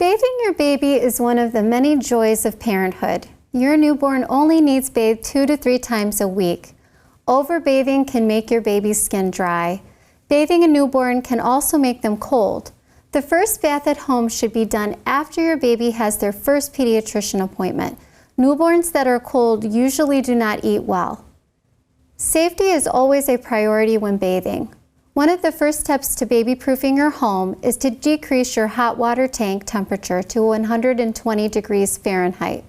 Bathing your baby is one of the many joys of parenthood. Your newborn only needs bathed 2 to 3 times a week. Overbathing can make your baby's skin dry. Bathing a newborn can also make them cold. The first bath at home should be done after your baby has their first pediatrician appointment. Newborns that are cold usually do not eat well. Safety is always a priority when bathing. One of the first steps to baby-proofing your home is to decrease your hot water tank temperature to 120 degrees Fahrenheit.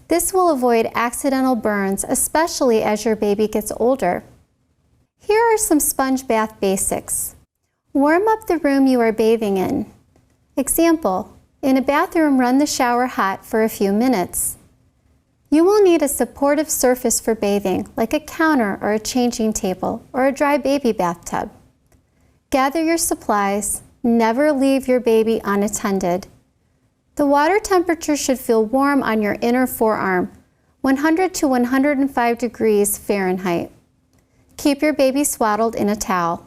This will avoid accidental burns, especially as your baby gets older. Here are some sponge bath basics. Warm up the room you are bathing in. Example, in a bathroom, run the shower hot for a few minutes. You will need a supportive surface for bathing, like a counter or a changing table or a dry baby bathtub. Gather your supplies. Never leave your baby unattended. The water temperature should feel warm on your inner forearm, 100 to 105 degrees Fahrenheit. Keep your baby swaddled in a towel.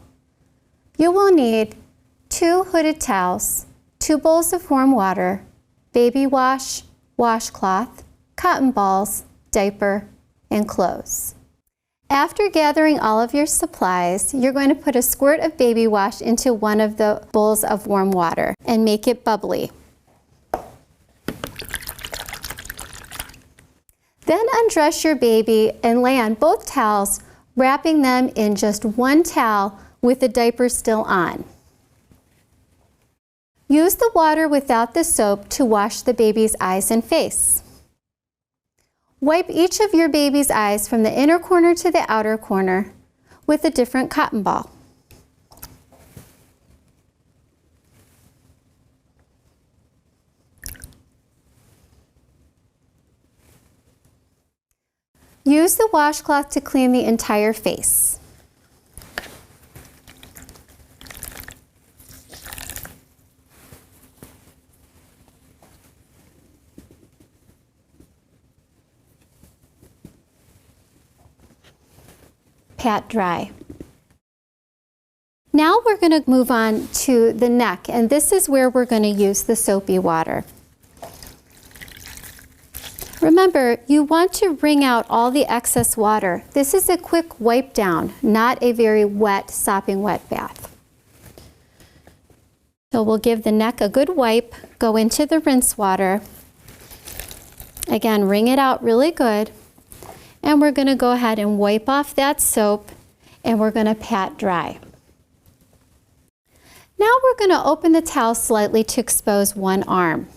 You will need 2 hooded towels, 2 bowls of warm water, baby wash, washcloth, cotton balls, diaper, and clothes. After gathering all of your supplies, you're going to put a squirt of baby wash into one of the bowls of warm water and make it bubbly. Then undress your baby and lay on both towels, wrapping them in just one towel with the diaper still on. Use the water without the soap to wash the baby's eyes and face. Wipe each of your baby's eyes from the inner corner to the outer corner with a different cotton ball. Use the washcloth to clean the entire face. Pat dry. Now we're going to move on to the neck, and this is where we're going to use the soapy water. Remember, you want to wring out all the excess water. This is a quick wipe down, not a very wet, sopping wet bath. So we'll give the neck a good wipe, go into the rinse water. Again, wring it out really good. And we're going to go ahead and wipe off that soap, and we're going to pat dry. Now we're going to open the towel slightly to expose one arm.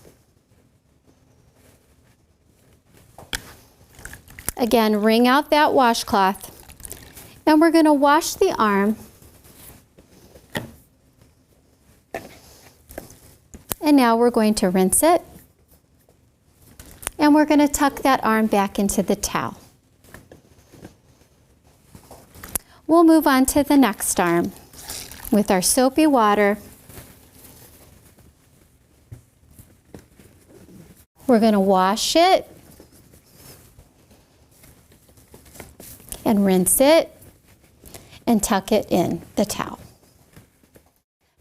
Again, wring out that washcloth, and we're going to wash the arm. And now we're going to rinse it, and we're going to tuck that arm back into the towel. We'll move on to the next arm with our soapy water. We're going to wash it and rinse it and tuck it in the towel.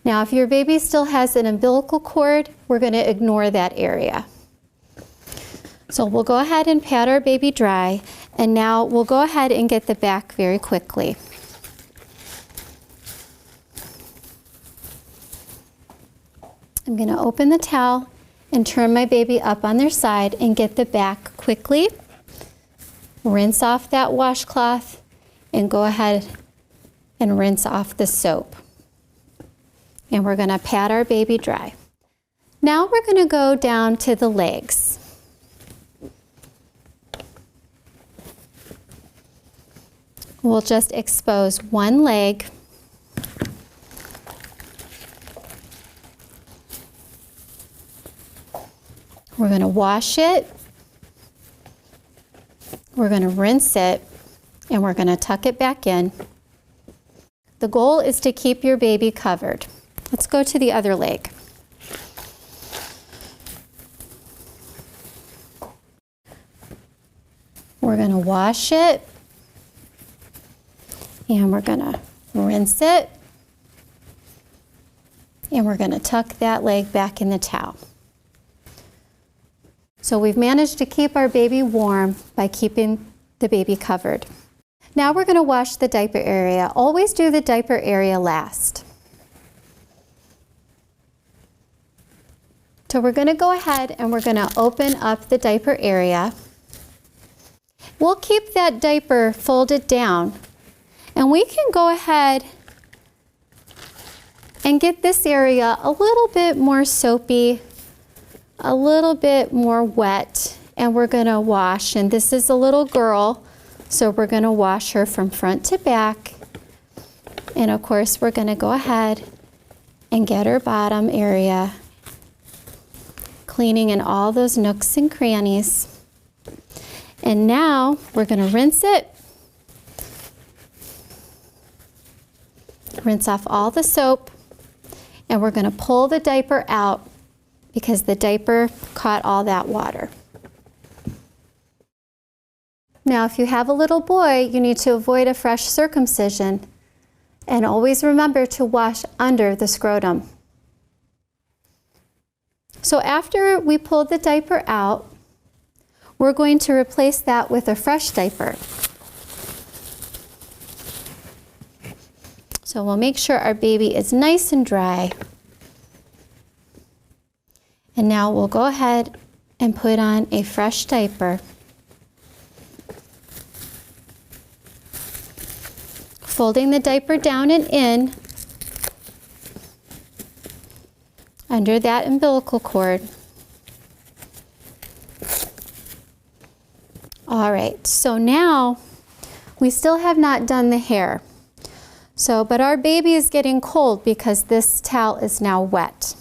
Now, if your baby still has an umbilical cord, we're going to ignore that area. So we'll go ahead and pat our baby dry, and now we'll go ahead and get the back very quickly. I'm going to open the towel and turn my baby up on their side and get the back quickly. Rinse off that washcloth and go ahead and rinse off the soap. And we're going to pat our baby dry. Now we're going to go down to the legs. We'll just expose one leg. We're going to wash it, we're going to rinse it, and we're going to tuck it back in. The goal is to keep your baby covered. Let's go to the other leg. We're going to wash it, and we're going to rinse it, And we're going to tuck that leg back in the towel. So we've managed to keep our baby warm by keeping the baby covered. Now we're going to wash the diaper area. Always do the diaper area last. So we're going to go ahead and we're going to open up the diaper area. We'll keep that diaper folded down, and we can go ahead and get this area a little bit more soapy, a little bit more wet, and we're going to wash. And this is a little girl, so we're going to wash her from front to back. And of course, we're going to go ahead and get her bottom area, cleaning in all those nooks and crannies. And now we're going to rinse it. Rinse off all the soap, and we're going to pull the diaper out because the diaper caught all that water. Now, if you have a little boy, you need to avoid a fresh circumcision, and always remember to wash under the scrotum. So after we pull the diaper out, we're going to replace that with a fresh diaper. So we'll make sure our baby is nice and dry. And now we'll go ahead and put on a fresh diaper. Folding the diaper down and in under that umbilical cord. All right, so now we still have not done the hair. But our baby is getting cold because this towel is now wet.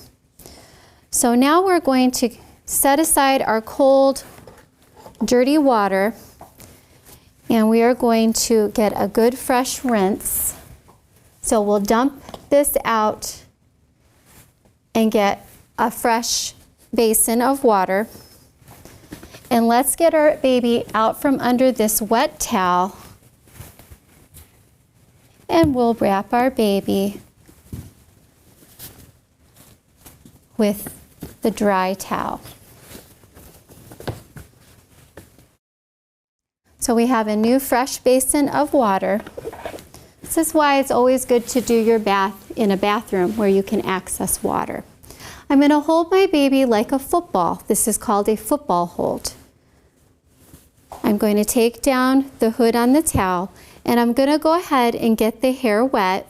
So now we're going to set aside our cold, dirty water, and we are going to get a good fresh rinse. So we'll dump this out and get a fresh basin of water. And let's get our baby out from under this wet towel, and we'll wrap our baby with the dry towel. So we have a new fresh basin of water. This is why it's always good to do your bath in a bathroom where you can access water. I'm going to hold my baby like a football. This is called a football hold. I'm going to take down the hood on the towel, and I'm going to go ahead and get the hair wet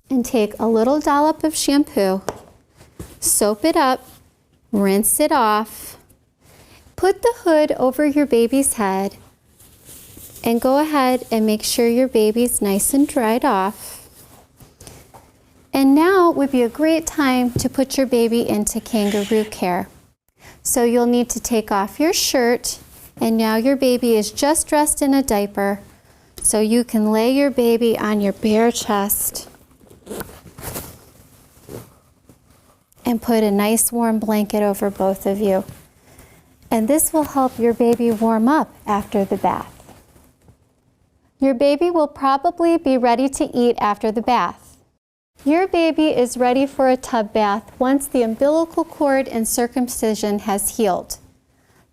and take a little dollop of shampoo, soap it up, rinse it off, put the hood over your baby's head, and go ahead and make sure your baby's nice and dried off. And now would be a great time to put your baby into kangaroo care. So you'll need to take off your shirt, and now your baby is just dressed in a diaper, so you can lay your baby on your bare chest and put a nice warm blanket over both of you. And this will help your baby warm up after the bath. Your baby will probably be ready to eat after the bath. Your baby is ready for a tub bath once the umbilical cord and circumcision has healed.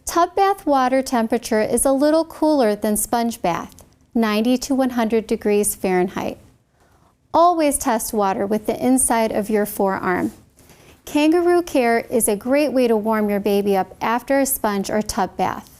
Tub bath water temperature is a little cooler than sponge bath, 90 to 100 degrees Fahrenheit. Always test water with the inside of your forearm. Kangaroo care is a great way to warm your baby up after a sponge or tub bath.